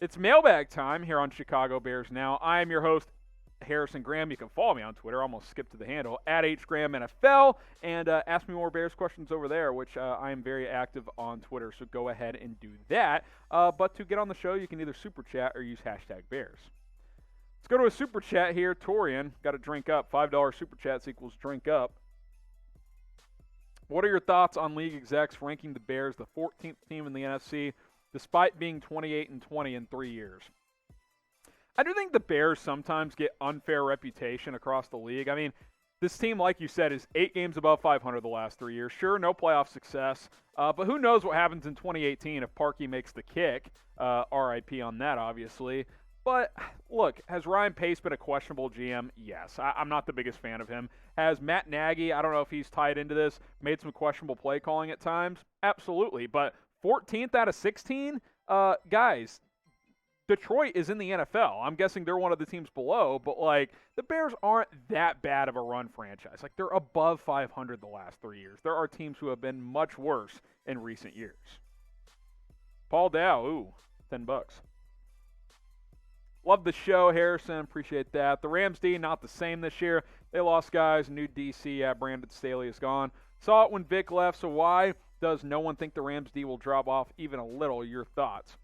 It's mailbag time here on Chicago Bears Now. I am your host, Harrison Graham. You can follow me on Twitter. I almost skipped to the handle, @HGrahamNFL, and ask me more Bears questions over there, which I am very active on Twitter, so go ahead and do that. But to get on the show, you can either super chat or use #Bears. Let's go to a super chat here. Torian, got to drink up. $5 super chats equals drink up. What are your thoughts on league execs ranking the Bears the 14th team in the NFC, despite being 28-20 in 3 years? I do think the Bears sometimes get unfair reputation across the league. I mean, this team, like you said, is 8 games above 500 the last 3 years. Sure, no playoff success, but who knows what happens in 2018 if Parkey makes the kick. RIP on that, obviously. But, look, has Ryan Pace been a questionable GM? Yes. I'm not the biggest fan of him. Has Matt Nagy, I don't know if he's tied into this, made some questionable play calling at times? Absolutely. But 14th out of 16? Guys, Detroit is in the NFL. I'm guessing they're one of the teams below, but, like, the Bears aren't that bad of a run franchise. Like, they're above 500 the last 3 years. There are teams who have been much worse in recent years. Paul Dow, ooh, $10. Love the show, Harrison. Appreciate that. The Rams D, not the same this year. They lost guys. New DC, Brandon Staley is gone. Saw it when Vic left, so why does no one think the Rams D will drop off even a little? Your thoughts?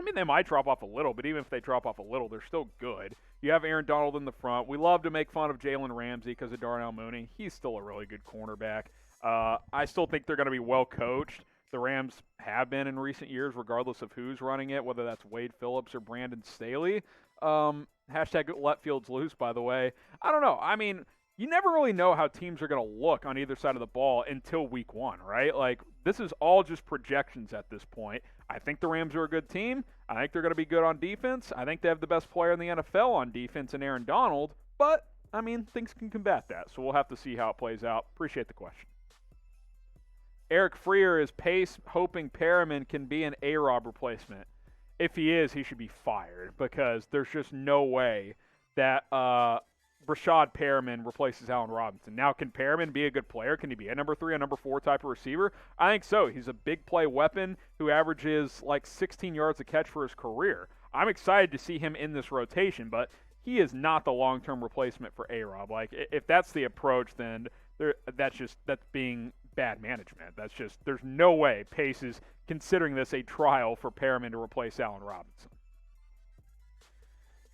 I mean, they might drop off a little, but even if they drop off a little, they're still good. You have Aaron Donald in the front. We love to make fun of Jalen Ramsey because of Darnell Mooney. He's still a really good cornerback. I still think they're going to be well coached. The Rams have been in recent years, regardless of who's running it, whether that's Wade Phillips or Brandon Staley. Let fields loose, by the way. I don't know. I mean, you never really know how teams are going to look on either side of the ball until week 1, right? Like, this is all just projections at this point. I think the Rams are a good team. I think they're going to be good on defense. I think they have the best player in the NFL on defense in Aaron Donald. But, I mean, things can combat that, so we'll have to see how it plays out. Appreciate the question. Eric Freer is Pace hoping Perriman can be an A-Rob replacement. If he is, he should be fired because there's just no way that Breshad Perriman replaces Allen Robinson. Now, can Perriman be a good player? Can he be a number 3, a number 4 type of receiver? I think so. He's a big play weapon who averages like 16 yards a catch for his career. I'm excited to see him in this rotation, but he is not the long-term replacement for A-Rob. Like, if that's the approach, then that's being bad management. There's no way Pace is considering this a trial for Perriman to replace Allen Robinson.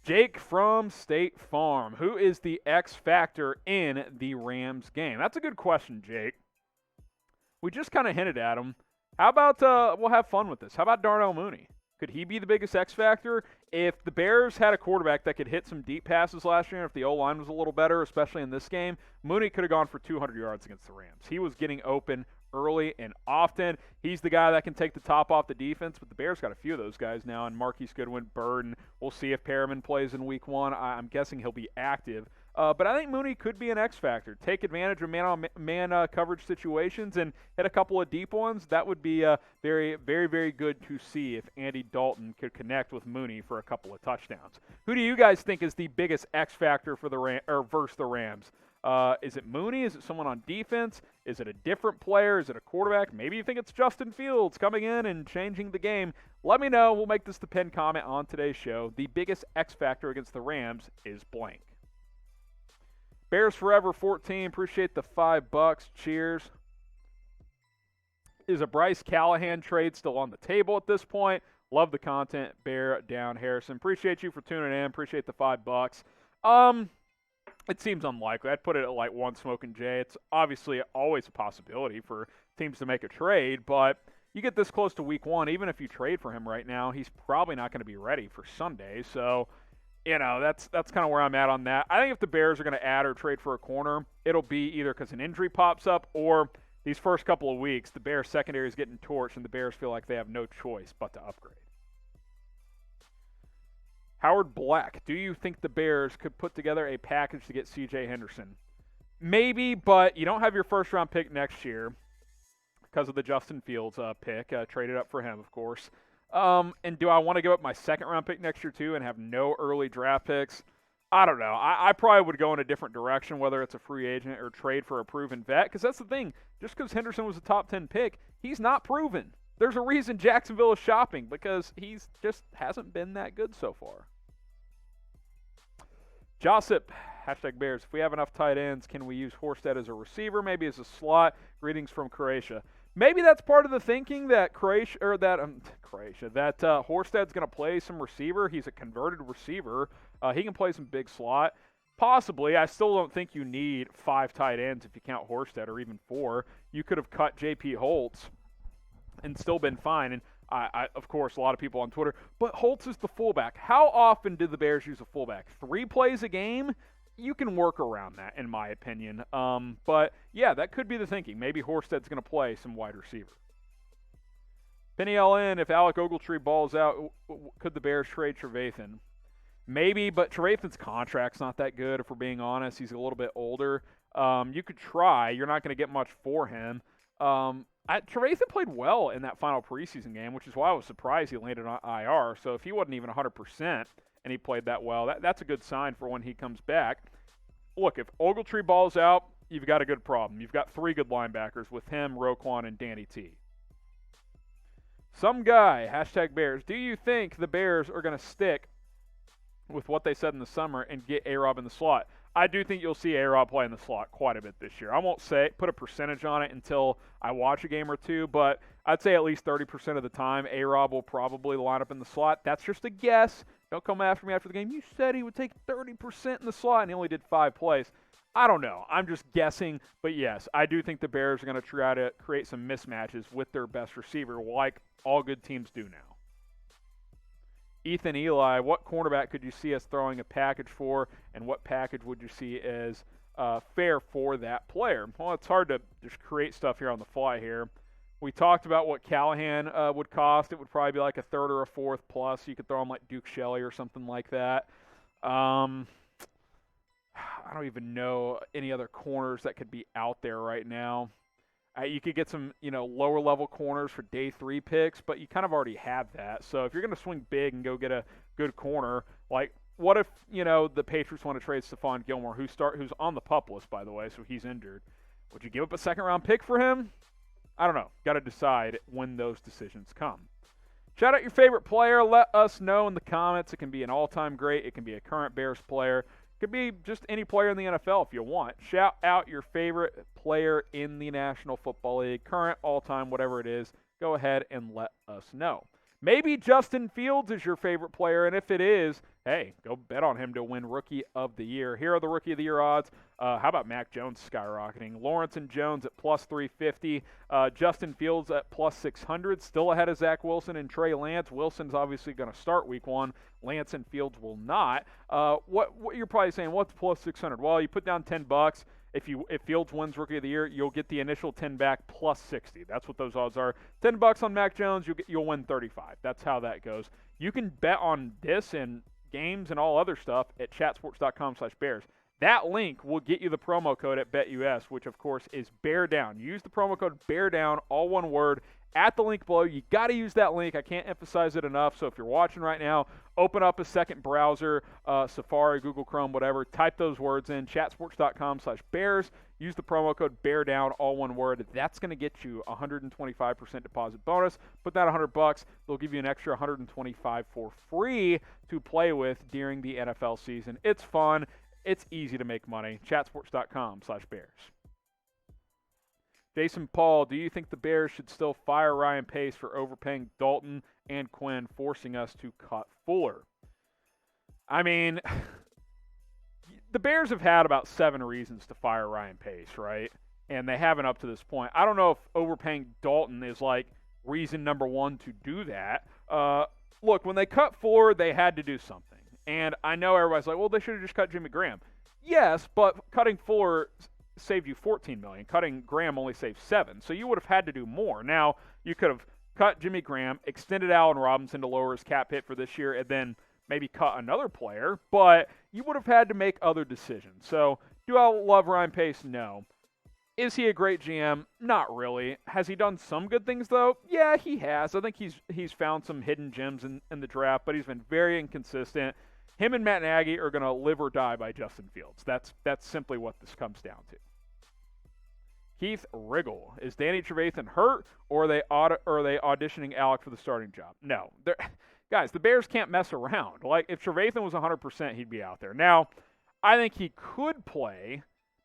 Jake from State Farm. Who is the X factor in the Rams game? That's a good question, Jake. We just kind of hinted at him. How about we'll have fun with this. How about Darnell Mooney? Could he be the biggest X factor? If the Bears had a quarterback that could hit some deep passes last year, if the O-line was a little better, especially in this game, Mooney could have gone for 200 yards against the Rams. He was getting open early and often. He's the guy that can take the top off the defense, but the Bears got a few of those guys now, and Marquise Goodwin, Bird, and we'll see if Perriman plays in week 1. I'm guessing he'll be active. But I think Mooney could be an X factor. Take advantage of man-on-man coverage situations and hit a couple of deep ones. That would be very, very, very good to see if Andy Dalton could connect with Mooney for a couple of touchdowns. Who do you guys think is the biggest X factor for versus the Rams? Is it Mooney? Is it someone on defense? Is it a different player? Is it a quarterback? Maybe you think it's Justin Fields coming in and changing the game. Let me know. We'll make this the pinned comment on today's show. The biggest X factor against the Rams is blank. Bears Forever 14, appreciate the $5. Cheers. Is a Bryce Callahan trade still on the table at this point? Love the content. Bear down, Harrison. Appreciate you for tuning in. Appreciate the $5. It seems unlikely. I'd put it at like one Smoking J. It's obviously always a possibility for teams to make a trade, but you get this close to week 1, even if you trade for him right now, he's probably not going to be ready for Sunday. So, you know, that's kind of where I'm at on that. I think if the Bears are going to add or trade for a corner, it'll be either because an injury pops up or these first couple of weeks, the Bears secondary is getting torched and the Bears feel like they have no choice but to upgrade. Howard Black, do you think the Bears could put together a package to get CJ Henderson? Maybe, but you don't have your first-round pick next year because of the Justin Fields pick. Traded up for him, of course. And do I want to give up my second-round pick next year, too, and have no early draft picks? I don't know. I probably would go in a different direction, whether it's a free agent or trade for a proven vet, because that's the thing. Just because Henderson was a top 10 pick, he's not proven. There's a reason Jacksonville is shopping, because he's just hasn't been that good so far. Josip, #Bears. If we have enough tight ends, can we use Horsted as a receiver, maybe as a slot? Greetings from Croatia. Maybe that's part of the thinking that Horsted's going to play some receiver. He's a converted receiver. He can play some big slot. Possibly. I still don't think you need 5 tight ends if you count Horsted, or even 4. You could have cut J.P. Holtz and still been fine. And I, of course, a lot of people on Twitter, but Holtz is the fullback. How often do the Bears use a fullback? 3 plays a game? You can work around that, in my opinion. But, yeah, that could be the thinking. Maybe Horsted's going to play some wide receiver. Penny LN, if Alec Ogletree balls out, could the Bears trade Trevathan? Maybe, but Trevathan's contract's not that good, if we're being honest. He's a little bit older. You could try. You're not going to get much for him. Trevathan played well in that final preseason game, which is why I was surprised he landed on IR. So if he wasn't even 100% and he played that well, that's a good sign for when he comes back. Look, if Ogletree balls out, you've got a good problem. You've got 3 good linebackers with him, Roquan, and Danny T. Some guy, #Bears, do you think the Bears are going to stick with what they said in the summer and get A-Rob in the slot? I do think you'll see A-Rob play in the slot quite a bit this year. I won't put a percentage on it until I watch a game or two, but I'd say at least 30% of the time A-Rob will probably line up in the slot. That's just a guess. Don't come after me after the game. You said he would take 30% in the slot, and he only did 5 plays. I don't know. I'm just guessing. But, yes, I do think the Bears are going to try to create some mismatches with their best receiver, like all good teams do now. Ethan Eli, what cornerback could you see us throwing a package for, and what package would you see as fair for that player? Well, it's hard to just create stuff here on the fly here. We talked about what Callahan would cost. It would probably be like a 3rd or a 4th plus. You could throw him like Duke Shelley or something like that. I don't even know any other corners that could be out there right now. You could get some, lower level corners for day 3 picks, but you kind of already have that. So if you're going to swing big and go get a good corner, like what if, the Patriots want to trade Stephon Gilmore, who's on the PUP list, by the way, so he's injured. Would you give up a 2nd-round pick for him? I don't know. Got to decide when those decisions come. Shout out your favorite player. Let us know in the comments. It can be an all-time great. It can be a current Bears player. It could be just any player in the NFL if you want. Shout out your favorite player in the National Football League, current, all-time, whatever it is. Go ahead and let us know. Maybe Justin Fields is your favorite player, and if it is, hey, go bet on him to win Rookie of the Year. Here are the Rookie of the Year odds. How about Mac Jones skyrocketing? Lawrence and Jones at plus 350. Justin Fields at plus 600, still ahead of Zach Wilson and Trey Lance. Wilson's obviously going to start week 1. Lance and Fields will not. What you're probably saying, what's plus 600? Well, you put down $10. If Fields wins Rookie of the Year, you'll get the initial 10 back plus 60. That's what those odds are. $10 on Mac Jones, you'll win 35. That's how that goes. You can bet on this and games and all other stuff at chatsports.com/Bears. That link will get you the promo code at BetUS, which of course is BearDown. Use the promo code BearDown, all one word, at the link below. You got to use that link. I can't emphasize it enough. So if you're watching right now, open up a second browser, Safari, Google Chrome, whatever. Type those words in, chatsports.com/Bears. Use the promo code BearDown, all one word. That's going to get you a 125% deposit bonus. Put that $100. They'll give you an extra $125 for free to play with during the NFL season. It's fun. It's easy to make money. Chatsports.com/Bears. Jason Paul, do you think the Bears should still fire Ryan Pace for overpaying Dalton and Quinn, forcing us to cut Fuller? I mean, the Bears have had about 7 reasons to fire Ryan Pace, right? And they haven't up to this point. I don't know if overpaying Dalton is like reason number 1 to do that. Look, when they cut Fuller, they had to do something. And I know everybody's like, well, they should have just cut Jimmy Graham. Yes, but cutting Fuller saved you $14 million. Cutting Graham only saved $7. So you would have had to do more. Now, you could have cut Jimmy Graham, extended Allen Robinson to lower his cap hit for this year, and then maybe cut another player. But you would have had to make other decisions. So do I love Ryan Pace? No. Is he a great GM? Not really. Has he done some good things, though? Yeah, he has. I think he's found some hidden gems in the draft, but he's been very inconsistent. Him and Matt Nagy are going to live or die by Justin Fields. That's simply what this comes down to. Keith Riggle. Is Danny Trevathan hurt, or are they auditioning Alec for the starting job? No. Guys, the Bears can't mess around. Like, if Trevathan was 100%, he'd be out there. Now, I think he could play,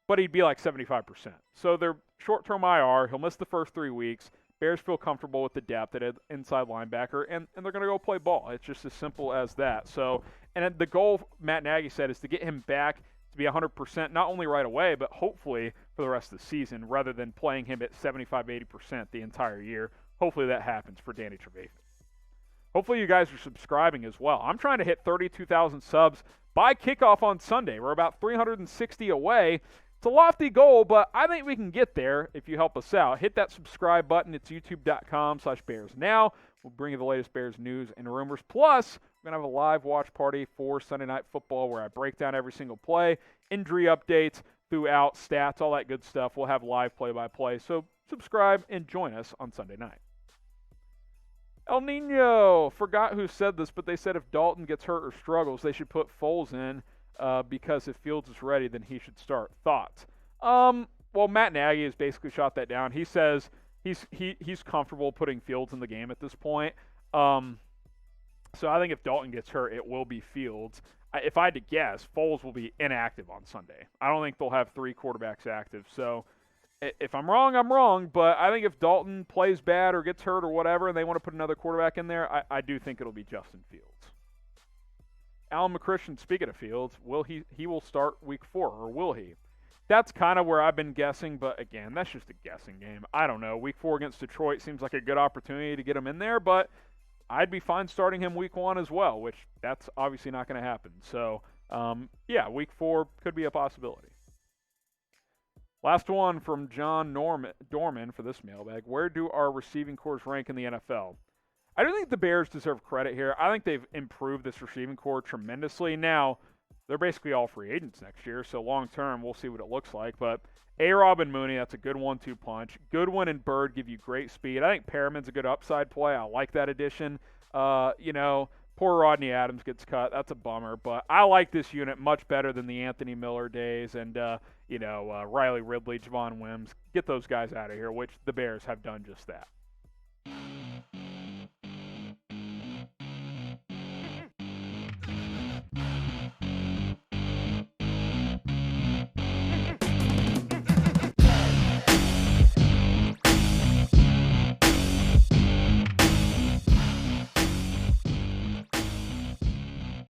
but he'd be like 75%. So they're short-term IR. He'll miss the first 3 weeks. Bears feel comfortable with the depth at inside linebacker, and they're going to go play ball. It's just as simple as that. So, and the goal, Matt Nagy said, is to get him back to be 100%, not only right away, but hopefully for the rest of the season, rather than playing him at 75-80% the entire year. Hopefully that happens for Danny Trevathan. Hopefully you guys are subscribing as well. I'm trying to hit 32,000 subs by kickoff on Sunday. We're about 360 away. It's a lofty goal, but I think we can get there if you help us out. Hit that subscribe button. It's youtube.com/BearsNow. We'll bring you the latest Bears news and rumors. Plus, we're going to have a live watch party for Sunday Night Football where I break down every single play, injury updates throughout, stats, all that good stuff. We'll have live play-by-play. So subscribe and join us on Sunday night. El Nino, forgot who said this, but they said if Dalton gets hurt or struggles, they should put Foles in because if Fields is ready, then he should start. Thoughts? Well, Matt Nagy has basically shot that down. He says he's comfortable putting Fields in the game at this point. So I think if Dalton gets hurt, it will be Fields. If I had to guess, Foles will be inactive on Sunday. I don't think they'll have 3 quarterbacks active. So if I'm wrong, I'm wrong. But I think if Dalton plays bad or gets hurt or whatever, and they want to put another quarterback in there, I do think it'll be Justin Fields. Alan McChristian, speaking of Fields, he will start week 4, or will he? That's kind of where I've been guessing, but again, that's just a guessing game. I don't know. Week 4 against Detroit seems like a good opportunity to get him in there, but I'd be fine starting him week 1 as well, which that's obviously not going to happen. So, yeah, week 4 could be a possibility. Last one from John Dorman for this mailbag. Where do our receiving corps rank in the NFL? I do think the Bears deserve credit here. I think they've improved this receiving corps tremendously. Now, they're basically all free agents next year, so long-term, we'll see what it looks like. But A-Rob and Mooney, that's a good 1-2 punch. Goodwin and Bird give you great speed. I think Perriman's a good upside play. I like that addition. Poor Rodney Adams gets cut. That's a bummer. But I like this unit much better than the Anthony Miller days and, Riley Ridley, Javon Wims. Get those guys out of here, which the Bears have done just that.